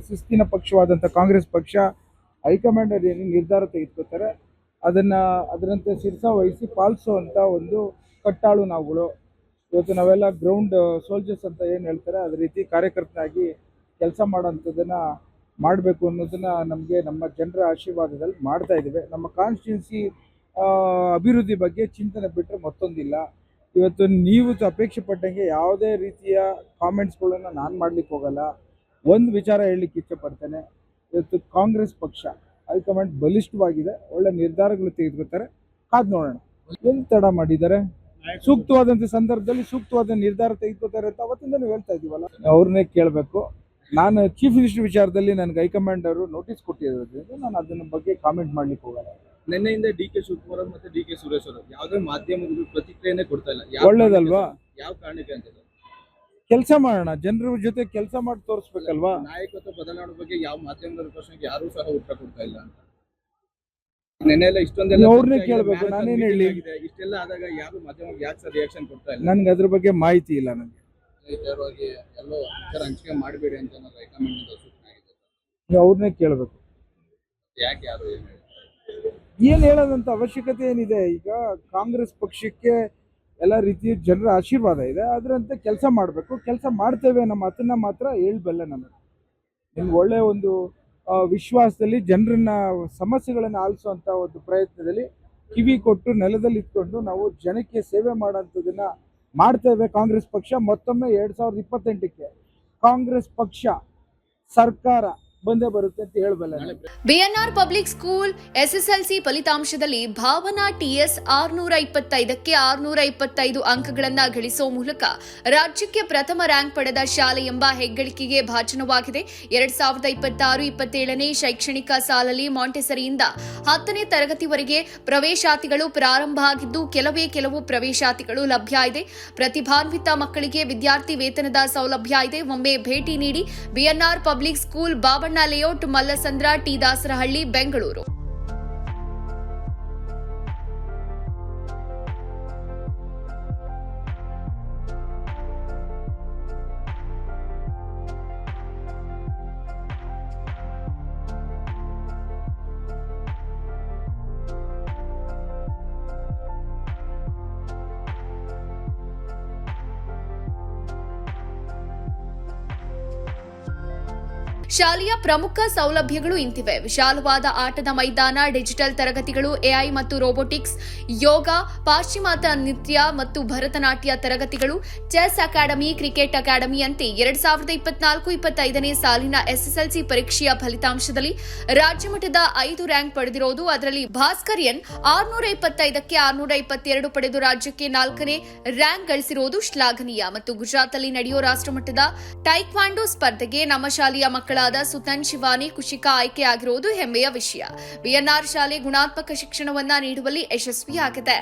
ಶಿಸ್ತಿನ ಪಕ್ಷವಾದಂಥ ಕಾಂಗ್ರೆಸ್ ಪಕ್ಷ ಹೈಕಮಾಂಡ್ ಏನು ನಿರ್ಧಾರ ತೆಗೆದುಕೊತಾರೆ ಅದರಂತೆ ಶಿರಸ ವಹಿಸಿ ಪಾಲಿಸುವಂಥ ಒಂದು ಕಟ್ಟಾಳು ನಾವುಗಳು. ಇವತ್ತು ನಾವೆಲ್ಲ ಗ್ರೌಂಡ್ ಸೋಲ್ಜರ್ಸ್ ಅಂತ ಏನು ಹೇಳ್ತಾರೆ ಅದೇ ರೀತಿ ಕಾರ್ಯಕರ್ತರಾಗಿ ಕೆಲಸ ಮಾಡೋಂಥದ್ದನ್ನು ಮಾಡಬೇಕು ಅನ್ನೋದನ್ನು ನಮ್ಮ ಜನರ ಆಶೀರ್ವಾದದಲ್ಲಿ ಮಾಡ್ತಾ ಇದ್ದೇವೆ. ನಮ್ಮ ಕಾನ್ಸ್ಟಿಟ್ಯೂನ್ಸಿ ಅಭಿವೃದ್ಧಿ ಬಗ್ಗೆ ಚಿಂತನೆ ಬಿಟ್ಟರೆ ಮತ್ತೊಂದಿಲ್ಲ. ಇವತ್ತು ನೀವು ಅಪೇಕ್ಷೆ ಪಟ್ಟಂಗೆ ಯಾವುದೇ ರೀತಿಯ ಕಾಮೆಂಟ್ಸ್ಗಳನ್ನು ನಾನು ಮಾಡಲಿಕ್ಕೆ ಹೋಗಲ್ಲ. ಒಂದು ವಿಚಾರ ಹೇಳಲಿಕ್ಕೆ ಇಷ್ಟಪಡ್ತೇನೆ, ಇವತ್ತು ಕಾಂಗ್ರೆಸ್ ಪಕ್ಷ ಹೈಕಮಾಂಡ್ ಬಲಿಷ್ಠವಾಗಿದೆ, ಒಳ್ಳೆ ನಿರ್ಧಾರಗಳು ತೆಗೆದುಕೊಳ್ತಾರೆ, ಕಾದು ನೋಡೋಣ. ಎಲ್ಲಿ ತಡ ಮಾಡಿದ್ದಾರೆ? ಸೂಕ್ತವಾದಂಥ ಸಂದರ್ಭದಲ್ಲಿ ಸೂಕ್ತವಾದ ನಿರ್ಧಾರ ತೆಗೆದುಕೊಳ್ತಾರೆ ಅಂತ ಅವತ್ತಿಂದಲೂ ಹೇಳ್ತಾ ಇದ್ದೀವಲ್ಲ, ಅವ್ರನ್ನೇ ಕೇಳಬೇಕು. ನಾನು ಚೀಫ್ ಮಿನಿಸ್ಟರ್ ವಿಚಾರದಲ್ಲಿ ನನಗೆ ಹೈಕಮಾಂಡ್ ಅವರು ನೋಟಿಸ್ ಕೊಟ್ಟಿರೋದ್ರಿಂದ ನಾನು ಅದನ್ನ ಬಗ್ಗೆ ಕಾಮೆಂಟ್ ಮಾಡ್ಲಿಕ್ಕೆ ಹೋಗಲ್ಲ. ನಿನ್ನೆಯಿಂದ ಡಿ.ಕೆ. ಶಿವಕುಮಾರ್ ಮತ್ತು ಡಿ.ಕೆ. ಸುರೇಶ್ ಅವರು ಯಾವುದೇ ಮಾಧ್ಯಮಗಳು ಪ್ರತಿಕ್ರಿಯೆನೇ ಕೊಡ್ತಾ ಇಲ್ಲ. ಒಳ್ಳೇದಲ್ವಾ? ಯಾವ ಕಾರಣಕ್ಕೆ ಅಂತ ಕೆಲಸ ಮಾಡೋಣ, ಜನರ ಜೊತೆ ಕೆಲಸ ಮಾಡಿ ತೋರಿಸ್ಬೇಕಲ್ವಾ? ನಾಯಕತ್ವ ಬದಲಾವಣೆ ಬಗ್ಗೆ ಯಾವ ಮಾಧ್ಯಮದ ಪ್ರಶ್ನೆಗೆ ಯಾರು ಸಹ ಉತ್ತರ ಕೊಡ್ತಾ ಇಲ್ಲ ಅಂತ ನೆನ್ನೆಲ್ಲ ಇಷ್ಟೊಂದೆಲ್ಲ ಅವ್ರನ್ನೇ ಕೇಳಬೇಕು, ನಾನೇನು ಹೇಳಿ? ಇಷ್ಟೆಲ್ಲ ಆದಾಗ ಯಾರು ಮಾಧ್ಯಮಕ್ಕೆ ಯಾಕೆ ಸರ್ ರಿಯಾಕ್ಷನ್ ಕೊಡ್ತಾ ಇಲ್ಲ? ನನ್ಗೆ ಅದ್ರ ಬಗ್ಗೆ ಮಾಹಿತಿ ಇಲ್ಲ. ನನಗೆ ಎಲ್ಲೋ ಹಂಚಿಕೆ ಮಾಡಬೇಡಿ ಅಂತ ಹೈಕಮಾಂಡ್ ಸೂಚನೆ ಆಗಿದೆ. ನೀವು ಅವ್ರನ್ನೇ ಕೇಳಬೇಕು. ಯಾಕೆ ಯಾರು ಏನು ಹೇಳೋದಂತ ಅವಶ್ಯಕತೆ ಏನಿದೆ? ಈಗ ಕಾಂಗ್ರೆಸ್ ಪಕ್ಷಕ್ಕೆ ಎಲ್ಲ ರೀತಿಯ ಜನರ ಆಶೀರ್ವಾದ ಇದೆ, ಅದರಂತೆ ಕೆಲಸ ಮಾಡಬೇಕು. ಕೆಲಸ ಮಾಡ್ತೇವೆ ನಮ್ಮ ಮಾತನ್ನ ಮಾತ್ರ ಹೇಳ್ಬಲ್ಲ. ನಿಮ್ಗೆ ಒಳ್ಳೆಯ ಒಂದು ವಿಶ್ವಾಸದಲ್ಲಿ ಜನರನ್ನ ಸಮಸ್ಯೆಗಳನ್ನು ಆಲಿಸುವಂಥ ಒಂದು ಪ್ರಯತ್ನದಲ್ಲಿ ಕಿವಿ ಕೊಟ್ಟು ನೆಲದಲ್ಲಿ ಇಟ್ಕೊಂಡು ನಾವು ಜನಕ್ಕೆ ಸೇವೆ ಮಾಡೋಂಥದ್ದನ್ನ ಮಾಡ್ತೇವೆ. ಕಾಂಗ್ರೆಸ್ ಪಕ್ಷ ಮತ್ತೊಮ್ಮೆ 2028ಕ್ಕೆ ಕಾಂಗ್ರೆಸ್ ಪಕ್ಷ ಸರ್ಕಾರ ಬಂದೇ ಬರುತ್ತೆ ಅಂತ ಹೇಳಬಲ್ಲ. ಬಿಎನ್ಆರ್ ಪಬ್ಲಿಕ್ ಸ್ಕೂಲ್ ಎಸ್ಎಸ್ಎಲ್ಸಿ ಫಲಿತಾಂಶದಲ್ಲಿ ಭಾವನಾ ಟಿಎಸ್ 625ಕ್ಕೆ 625 ಅಂಕಗಳನ್ನು ಗಳಿಸುವ ಮೂಲಕ ರಾಜ್ಯಕ್ಕೆ ಪ್ರಥಮ ರ್ಯಾಂಕ್ ಪಡೆದ ಶಾಲೆ ಎಂಬ ಹೆಗ್ಗಳಿಕೆಗೆ ಭಾಜನವಾಗಿದೆ. 2026-27ನೇ ಶೈಕ್ಷಣಿಕ ಸಾಲಲ್ಲಿ ಮಾಂಟೆಸರಿಯಿಂದ 10ನೇ ತರಗತಿವರೆಗೆ ಪ್ರವೇಶಾತಿಗಳು ಪ್ರಾರಂಭ ಆಗಿದ್ದು ಕೆಲವು ಪ್ರವೇಶಾತಿಗಳು ಲಭ್ಯ ಇದೆ. ಪ್ರತಿಭಾನ್ವಿತ ಮಕ್ಕಳಿಗೆ ವಿದ್ಯಾರ್ಥಿ ವೇತನದ ಸೌಲಭ್ಯ ಇದೆ. ಒಮ್ಮೆ ಭೇಟಿ ನೀಡಿ. BNR public school Babanna layout, Mallasandra, T Dasarahalli, Bengaluru. ಶಾಲೆಯ ಪ್ರಮುಖ ಸೌಲಭ್ಯಗಳು ಇಂತಿವೆ: ವಿಶಾಲವಾದ ಆಟದ ಮೈದಾನ, ಡಿಜಿಟಲ್ ತರಗತಿಗಳು, ಎಐ ಮತ್ತು ರೋಬೋಟಿಕ್ಸ್, ಯೋಗ, ಪಾಶ್ಚಿಮಾತ್ಯ ನೃತ್ಯ ಮತ್ತು ಭರತನಾಟ್ಯ ತರಗತಿಗಳು, ಚೆಸ್ ಅಕಾಡೆಮಿ, ಕ್ರಿಕೆಟ್ ಅಕಾಡೆಮಿಯಂತೆ 2024-25ನೇ ಸಾಲಿನ ಎಸ್ಎಸ್ಎಲ್ಸಿ ಪರೀಕ್ಷೆಯ ಫಲಿತಾಂಶದಲ್ಲಿ ರಾಜ್ಯಮಟ್ಟದ 5 ರ್ಯಾಂಕ್ ಪಡೆದಿರುವುದು. ಅದರಲ್ಲಿ ಭಾಸ್ಕರ್ಯನ್ 625ಕ್ಕೆ 622 ಪಡೆದು ರಾಜ್ಯಕ್ಕೆ 4ನೇ ರ್ಯಾಂಕ್ ಗಳಿಸಿರುವುದು ಶ್ಲಾಘನೀಯ. ಮತ್ತು ಗುಜರಾತ್ನಲ್ಲಿ ನಡೆಯುವ ರಾಷ್ಟ್ರಮಟ್ಟದ ಟೈಕ್ವಾಂಡೋ ಸ್ಪರ್ಧೆಗೆ ನಮ್ಮ ಶಾಲೆಯ ಮಕ್ಕಳಾದ ಸುತನ್, ಶಿವಾನಿ, ಕುಶಿಕಾ ಆಯ್ಕೆಯಾಗಿರುವುದು ಹೆಮ್ಮೆಯ ವಿಷಯ. ಬಿಎನ್ಆರ್ ಶಾಲೆ ಗುಣಾತ್ಮಕ ಶಿಕ್ಷಣವನ್ನ ನೀಡುವಲ್ಲಿ ಯಶಸ್ವಿಯಾಗಿದೆ.